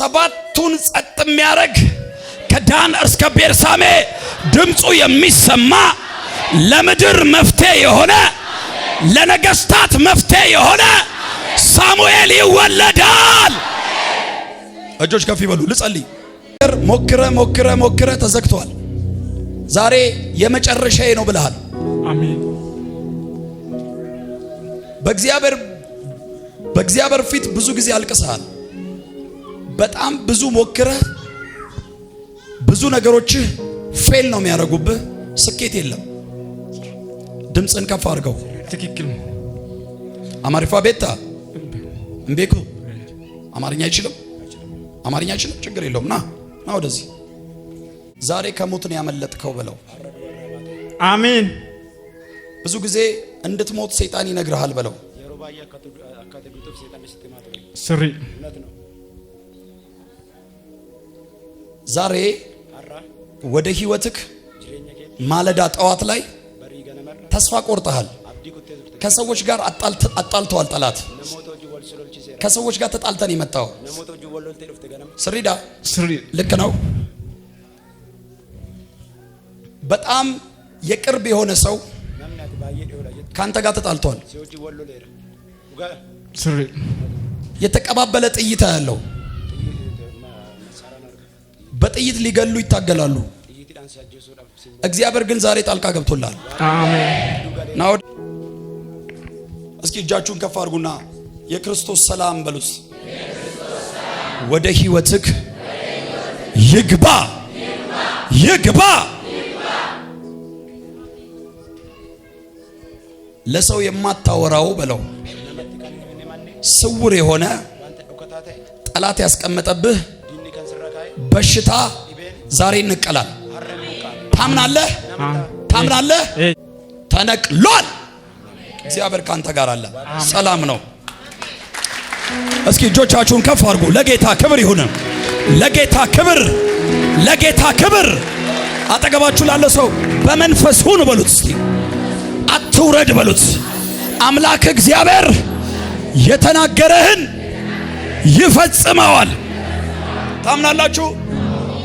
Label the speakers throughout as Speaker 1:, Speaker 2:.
Speaker 1: ሰባቱን ጸጥ የሚያደርግ ከዳን እስከ ቤርሳሜ ድምፁ የሚሰማ ለምድር መፍትሄ የሆነ ለነገስታት መፍትሄ የሆነ ሳሙኤል ይወለዳል። እጆች ከፍ ይበሉ ልጸልይ። ሞክረ ተዘግቷል። ዛሬ የመጨረሻዬ ነው ብለሃል።
Speaker 2: አሜን።
Speaker 1: በእግዚአብሔር ፊት ብዙ ጊዜ አልቅሰሃል። በጣም ብዙ ሞክረ ብዙ ነገሮች ፌል ነው የሚያደርጉብህ። ስኬት የለም። ድምፅን ከፍ አድርገው።
Speaker 2: ትክክል።
Speaker 1: አማሪፋ ቤታ እምቤኩ አማርኛ አይችልም። ችግር የለውም። ና ወደዚህ። ዛሬ ከሞት ነው ያመለጥከው ብለው።
Speaker 2: አሜን።
Speaker 1: ብዙ ጊዜ እንድትሞት ሰይጣን ይነግርሃል ብለው።
Speaker 2: ስሪ
Speaker 1: ዛሬ ወደ ህይወትክ ማለዳ ጠዋት ላይ ተስፋ ቆርጠሃል። ከሰዎች ጋር አጣልተዋል ጠላት። ከሰዎች ጋር ተጣልተን የመጣው ስሪዳ ልክ ነው። በጣም የቅርብ የሆነ ሰው ካንተ ጋር ተጣልቷል።
Speaker 2: ስሪ
Speaker 1: የተቀባበለ ጥይት ያለው በጥይት ሊገሉ ይታገላሉ። እግዚአብሔር ግን ዛሬ ጣልቃ ገብቶላል።
Speaker 2: አሜን።
Speaker 1: ናው እስኪ እጃችሁን ከፍ አድርጉና የክርስቶስ ሰላም በሉስ ወደ ህይወትክ ይግባ። ለሰው የማታወራው በለው ስውር የሆነ ጠላት ያስቀመጠብህ በሽታ ዛሬ ይነቀላል። ታምናለህ? ተነቅሏል። እግዚአብሔር ካንተ ጋር አለ። ሰላም ነው። እስኪ እጆቻችሁን ከፍ አድርጉ። ለጌታ ክብር ይሁን። ለጌታ ክብር። አጠገባችሁ ላለ ሰው በመንፈስ ሁን በሉት። እስኪ አትውረድ በሉት። አምላክ እግዚአብሔር የተናገረህን ይፈጽመዋል። ታምናላችሁ?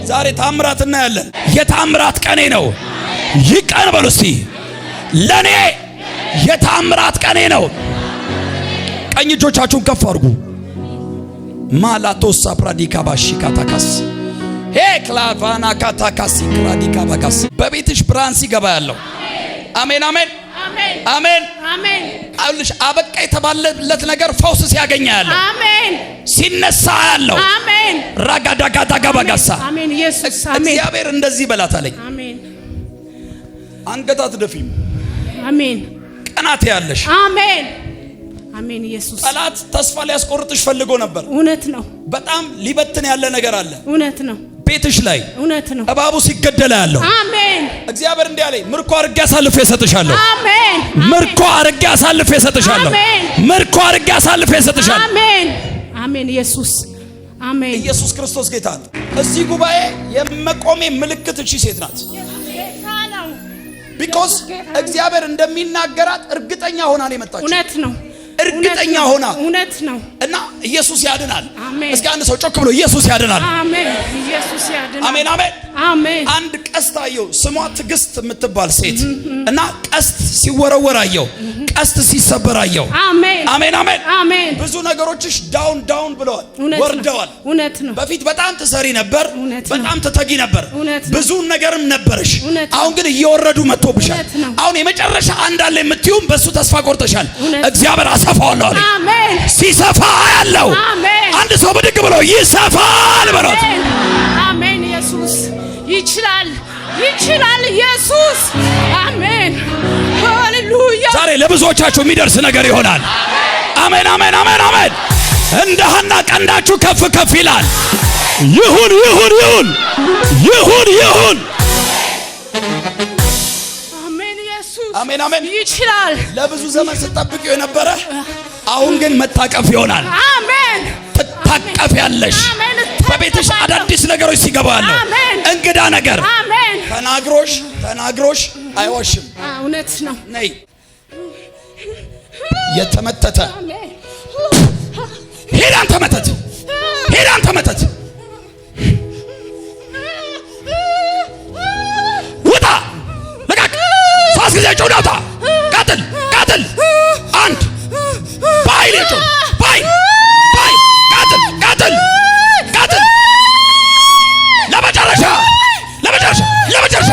Speaker 1: ዛሬ ታምራት እናያለን። የታምራት ቀኔ ነው። ይቀን በሉ እስቲ። ለኔ የታምራት ቀኔ ነው። ቀኝ እጆቻችሁን ከፍ አድርጉ። ማላቶሳ ፕራዲካ ባሺካታካስ ክላቫና ካታካሲ ፕራዲካ ባጋስ በቤትሽ ብርሃን ሲገባ ያለው አሜን። አውልሽ አበቃ የተባለለት ነገር ፈውስ ሲያገኝ ያለው አሜን። ሲነሳ ያለው አሜን። ራጋዳጋዳጋባጋሳ አሜን። ኢየሱስ አሜን። እግዚአብሔር እንደዚህ በላት አለኝ። አሜን። አንገት አትደፊም። አሜን። ቀናት ያለሽ አሜን። ኢየሱስ ጠላት ተስፋ ሊያስቆርጥሽ ፈልጎ ነበር። እውነት ነው። በጣም ሊበትን ያለ ነገር አለ። እውነት ነው። ቤትሽ ላይ እውነት ነው። እባቡ ሲገደል ያለው አሜን። እግዚአብሔር እንዲህ አለኝ፣ ምርኮ አድርጌ አሳልፌ እሰጥሻለሁ። አሜን። ምርኮ አድርጌ አሳልፌ እሰጥሻለሁ። አሜን። ኢየሱስ አሜን። ኢየሱስ ክርስቶስ ጌታ ነው። እዚህ ጉባኤ የመቆሜ ምልክት እቺ ሴት ናት። ቢኮዝ እግዚአብሔር እንደሚናገራት እርግጠኛ ሆና ነው የመጣችው። እውነት ነው። እርግጠኛ ሆና እውነት ነው። እና ኢየሱስ ያድናል። እስኪ አንድ ሰው ጮክ ብሎ ኢየሱስ ያድናል። አሜን። ኢየሱስ ያድናል። አሜን። አንድ ቀስት አየሁ፣ ስሟ ትዕግስት የምትባል ሴት እና ቀስት ሲወረወር አየሁ፣ ቀስት ሲሰበር አየሁ። አሜን። ብዙ ነገሮችሽ ዳውን ብለዋል፣ ወርደዋል። እውነት ነው። በፊት በጣም ትሰሪ ነበር፣ በጣም ትተጊ ነበር፣ ብዙ ነገርም ነበርሽ። አሁን ግን እየወረዱ መጥቶብሻል። አሁን የመጨረሻ አንድ አለ የምትዩም በሱ ተስፋ ቆርጠሻል። እግዚአብሔር አሰፋዋለሁ አለ። አሜን። ሲሰፋ ያለው አንድ ሰው ብድግ ብሎ ይሰፋል በሉት። አሜን። ኢየሱስ ይችላል። ኢየሱስ አሜን። ሃሌሉያ። ዛሬ ለብዙዎቻችሁ የሚደርስ ነገር ይሆናል። አሜን። እንደ ሐና ቀንዳችሁ ከፍ ይላል። ይሁን። አሜን። ይችላል። ለብዙ ዘመን ስትጠብቂው የነበረ አሁን ግን መታቀፍ ይሆናል። አሜን። ትታቀፍ ያለሽ በቤትሽ አዳዲስ ነገሮች ሲገባ ያለው እንግዳ ነገር ተናግሮሽ አይዋሽም። እውነት ነው። ነይ የተመተተ ሄዳን ተመተት ጊዜ ጮናታ ቀጥል ቀጥል አንድ ባይል ጮ ባይ ባይ ቀጥል ቀጥል ቀጥል ለመጨረሻ ለመጨረሻ ለመጨረሻ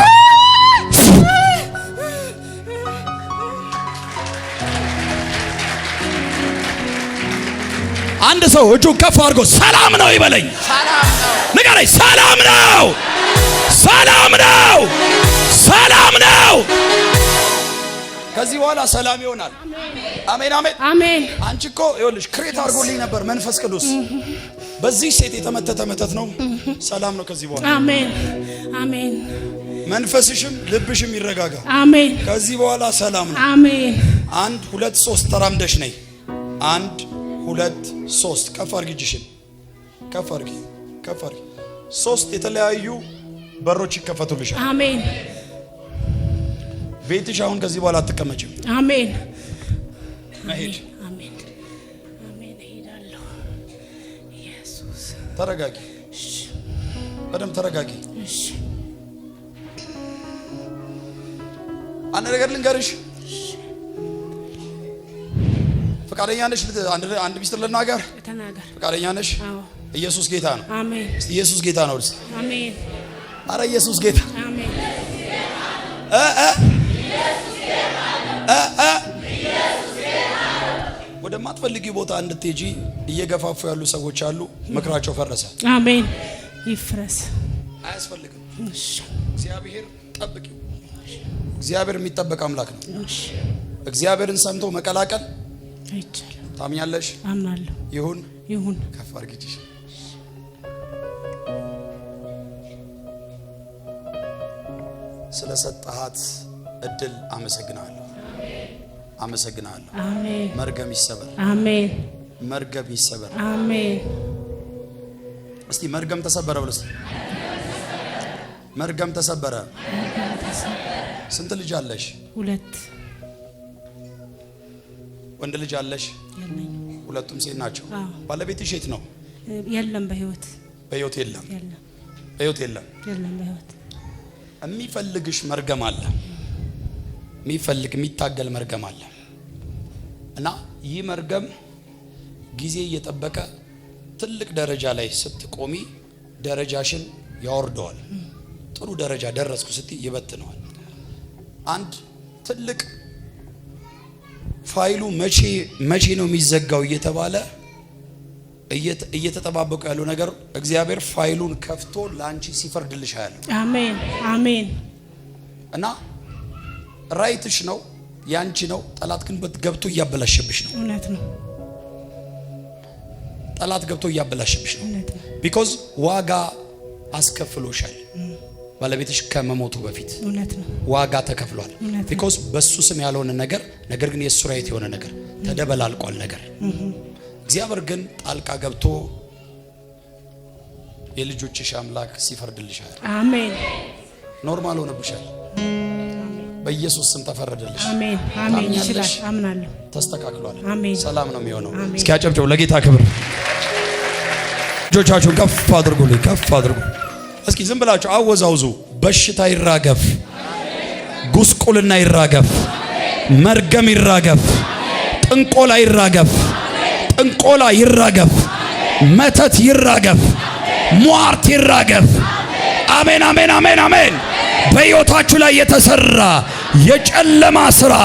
Speaker 1: አንድ ሰው እጁን ከፍ አድርጎ ሰላም ነው ይበለኝ። ሰላም ነው ንገረኝ። ሰላም ነው ሰላም ነው ሰላም ነው። ከዚህ በኋላ ሰላም ይሆናል። አሜን አሜን
Speaker 3: አሜን።
Speaker 1: አንቺ እኮ ይኸውልሽ ክሬት አድርጎልኝ ነበር መንፈስ ቅዱስ። በዚህ ሴት የተመተተ መተት ነው። ሰላም ነው ከዚህ በኋላ።
Speaker 3: አሜን አሜን።
Speaker 1: መንፈስሽም ልብሽም ይረጋጋ።
Speaker 3: አሜን።
Speaker 1: ከዚህ በኋላ ሰላም ነው።
Speaker 3: አሜን።
Speaker 1: 1 2 3 ተራምደሽ ነይ። 1 2 3 ከፍ አድርጊ እጅሽን ከፍ አድርጊ ከፍ አድርጊ። 3 የተለያዩ በሮች ይከፈቱልሻል።
Speaker 3: አሜን።
Speaker 1: ቤትሽ አሁን ከዚህ በኋላ አትቀመጭም።
Speaker 3: አሜን።
Speaker 1: መሄድ
Speaker 3: አሜን አሜን። እሄዳለሁ። ኢየሱስ
Speaker 1: ተረጋጊ። በደም ተረጋጊ።
Speaker 3: እሺ
Speaker 1: አንድ ነገር ልንገርሽ። ፈቃደኛ ነሽ? አንድ ሚስጥር ልናገር።
Speaker 3: ተናገር።
Speaker 1: ፈቃደኛ ነሽ?
Speaker 3: አዎ።
Speaker 1: ኢየሱስ ጌታ ነው።
Speaker 3: አሜን።
Speaker 1: እስቲ ኢየሱስ ጌታ ነው። እስቲ
Speaker 3: አሜን።
Speaker 1: አረ ኢየሱስ ጌታ
Speaker 3: አሜን።
Speaker 1: ወደማትፈልጊ ቦታ እንድትሄጂ እየገፋፉ ያሉ ሰዎች አሉ። ምክራቸው ፈረሰ።
Speaker 3: አሜን። ይፍረስ።
Speaker 1: አያስፈልግም።
Speaker 3: እሺ
Speaker 1: እግዚአብሔር ጠብቂው። እግዚአብሔር የሚጠበቅ አምላክ ነው።
Speaker 3: እሺ
Speaker 1: እግዚአብሔርን ሰምቶ መቀላቀል
Speaker 3: አይቻልም።
Speaker 1: ታምኛለሽ?
Speaker 3: አምናለሁ።
Speaker 1: ይሁን
Speaker 3: ይሁን።
Speaker 1: ከፍ አድርጊ። ስለሰጠሃት እድል አመሰግናለሁ። አመሰግናለሁ።
Speaker 3: አሜን።
Speaker 1: መርገም ይሰበር።
Speaker 3: አሜን።
Speaker 1: መርገም ይሰበር።
Speaker 3: አሜን።
Speaker 1: እስቲ መርገም ተሰበረ ብለስ መርገም ተሰበረ። ስንት ልጅ አለሽ?
Speaker 3: 2
Speaker 1: ወንድ ልጅ አለሽ?
Speaker 3: የለኝም።
Speaker 1: ሁለቱም ሴት ናቸው።
Speaker 3: አዎ።
Speaker 1: ባለቤትሽ የት ነው?
Speaker 3: የለም። በህይወት
Speaker 1: በህይወት የለም።
Speaker 3: የለም።
Speaker 1: በህይወት የለም።
Speaker 3: የለም። በህይወት
Speaker 1: የሚፈልግሽ መርገም አለ። የሚታገል መርገም አለ እና ይህ መርገም ጊዜ እየጠበቀ ትልቅ ደረጃ ላይ ስትቆሚ ደረጃሽን ያወርደዋል። ጥሩ ደረጃ ደረስኩ ስትይ ይበትነዋል። አንድ ትልቅ ፋይሉ መቼ ነው የሚዘጋው እየተባለ እየተጠባበቁ ያሉ ነገር እግዚአብሔር ፋይሉን ከፍቶ ላንቺ ሲፈርድልሽ ያለው።
Speaker 3: አሜን አሜን።
Speaker 1: እና ራይትሽ ነው ያንቺ ነው። ጠላት ግን ገብቶ እያበላሸብሽ ነው።
Speaker 3: እውነት ነው።
Speaker 1: ጠላት ገብቶ እያበላሸብሽ ነው።
Speaker 3: እውነት ነው።
Speaker 1: ቢኮዝ ዋጋ አስከፍሎሻል። ባለቤትሽ ከመሞቱ በፊት
Speaker 3: እውነት ነው።
Speaker 1: ዋጋ ተከፍሏል። ቢኮዝ በሱ ስም ያልሆነ ነገር ግን የሱ ራይት የሆነ ነገር ተደበላልቋል ነገር። እግዚአብሔር ግን ጣልቃ ገብቶ የልጆችሽ አምላክ ሲፈርድልሻል።
Speaker 3: አሜን።
Speaker 1: ኖርማል ሆነብሻል። በኢየሱስ ስም ተፈረደልሽ።
Speaker 3: አሜን አሜን። ይችላል። አምናለሁ።
Speaker 1: ተስተካክሏል።
Speaker 3: አሜን።
Speaker 1: ሰላም ነው የሚሆነው። እስኪ አጨብጨቡ ለጌታ ክብር። እጆቻችሁን ከፍ አድርጉልኝ፣ ከፍ አድርጉ። እስኪ ዝም ብላችሁ አወዛውዙ። በሽታ ይራገፍ፣ ጉስቁልና ይራገፍ፣ መርገም ይራገፍ፣ ጥንቆላ ይራገፍ፣ ጥንቆላ ይራገፍ፣ መተት ይራገፍ፣ ሟርት ይራገፍ። አሜን አሜን አሜን አሜን። በሕይወታችሁ ላይ የተሰራ የጨለማ ስራ፣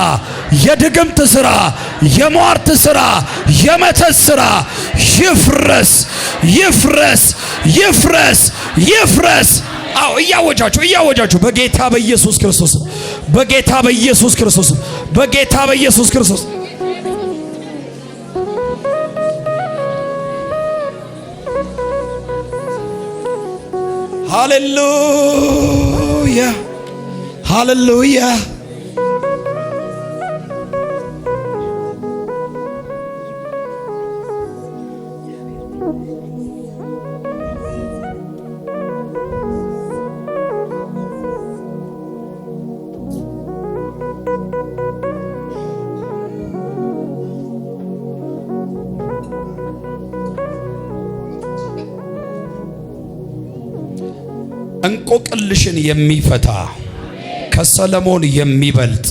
Speaker 1: የድግምት ስራ፣ የሟርት ስራ፣ የመተት ስራ ይፍረስ ይፍረስ ይፍረስ ይፍረስ። አዎ እያወጃችሁ በጌታ በኢየሱስ ክርስቶስ፣ በጌታ በኢየሱስ ክርስቶስ፣ በጌታ በኢየሱስ ክርስቶስ። ሃሌሉያ ሃሌሉያ። እንቆቅልሽን የሚፈታ ከሰለሞን የሚበልጥ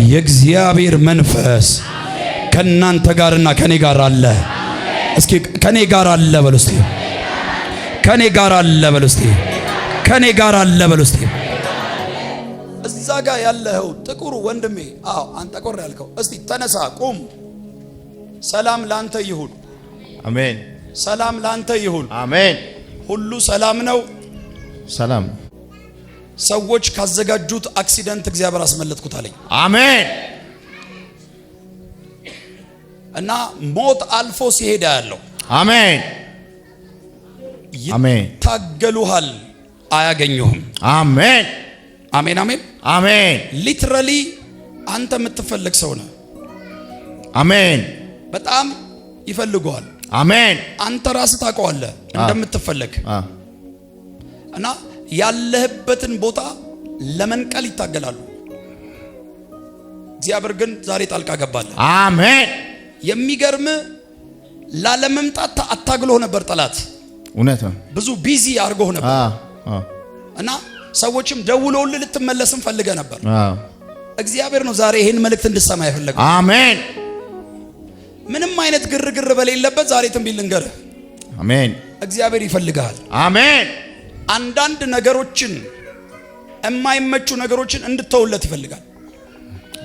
Speaker 1: የእግዚአብሔር መንፈስ ከናንተ ጋርና ከኔ ጋር አለ። እስኪ ከኔ ጋር አለ በሉ እስቲ። ከኔ ጋር አለ በሉ እስቲ። ከኔ ጋር አለ በሉ እስቲ። እዛ ጋር ያለው ጥቁሩ ወንድሜ፣ አዎ አንተ ቆር ያልከው፣ እስቲ ተነሳ ቁም። ሰላም ላንተ ይሁን።
Speaker 4: አሜን።
Speaker 1: ሰላም ላንተ ይሁን።
Speaker 4: አሜን።
Speaker 1: ሁሉ ሰላም ነው።
Speaker 4: ሰላም።
Speaker 1: ሰዎች ካዘጋጁት አክሲደንት እግዚአብሔር አስመለጥኩት አለኝ።
Speaker 4: አሜን።
Speaker 1: እና ሞት አልፎ ሲሄድ ያለው
Speaker 4: አሜን። አሜን።
Speaker 1: ታገሉሃል፣ አያገኙህም።
Speaker 4: አሜን።
Speaker 1: አሜን አሜን
Speaker 4: አሜን።
Speaker 1: ሊትራሊ አንተ የምትፈልግ ሰው ነህ።
Speaker 4: አሜን።
Speaker 1: በጣም ይፈልገዋል።
Speaker 4: አሜን።
Speaker 1: አንተ ራስህ ታውቀዋለህ እንደምትፈልግ እና ያለህበትን ቦታ ለመንቀል ይታገላሉ። እግዚአብሔር ግን ዛሬ ጣልቃ ገባለ።
Speaker 4: አሜን።
Speaker 1: የሚገርም ላለመምጣት አታግሎ ነበር ጠላት።
Speaker 4: እውነት ነው።
Speaker 1: ብዙ ቢዚ አድርጎ ነበር እና ሰዎችም ደውለውልህ ልትመለስም ፈልገ ነበር። እግዚአብሔር ነው ዛሬ ይሄን መልእክት እንድትሰማ ያፈለገው።
Speaker 4: አሜን።
Speaker 1: ምንም አይነት ግርግር በሌለበት ዛሬ ትንቢት ልንገርህ።
Speaker 4: አሜን።
Speaker 1: እግዚአብሔር ይፈልጋል።
Speaker 4: አሜን።
Speaker 1: አንዳንድ ነገሮችን የማይመቹ ነገሮችን እንድትተውለት ይፈልጋል።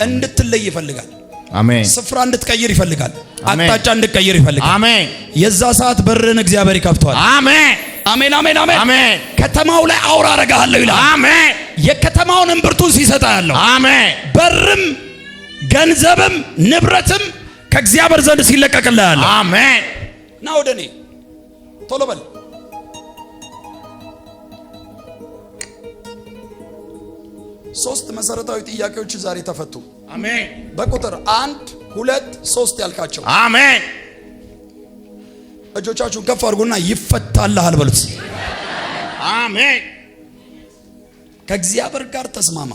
Speaker 1: እንድትለይ ይፈልጋል።
Speaker 4: አሜን።
Speaker 1: ስፍራ እንድትቀይር ይፈልጋል። አቅጣጫ እንድትቀይር ይፈልጋል።
Speaker 4: አሜን።
Speaker 1: የዛ ሰዓት በርን እግዚአብሔር ይከፍተዋል።
Speaker 4: አሜን።
Speaker 1: አሜን አሜን አሜን
Speaker 4: አሜን።
Speaker 1: ከተማው ላይ አውራ አረጋለሁ ይላል።
Speaker 4: አሜን።
Speaker 1: የከተማውን እምብርቱን ሲሰጣ ያለው
Speaker 4: አሜን።
Speaker 1: በርም ገንዘብም ንብረትም ከእግዚአብሔር ዘንድ ሲለቀቅልህ ያለው
Speaker 4: አሜን።
Speaker 1: ና ወደኔ ቶሎ በል። ሶስት መሰረታዊ ጥያቄዎች ዛሬ ተፈቱ።
Speaker 4: አሜን።
Speaker 1: በቁጥር 1 2 3 ያልካቸው
Speaker 4: አሜን።
Speaker 1: እጆቻችሁን ከፍ አድርጉና ይፈታልሃል በሉት።
Speaker 4: አሜን።
Speaker 1: ከእግዚአብሔር ጋር ተስማማ።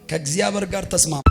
Speaker 1: ከእግዚአብሔር ጋር ተስማማ።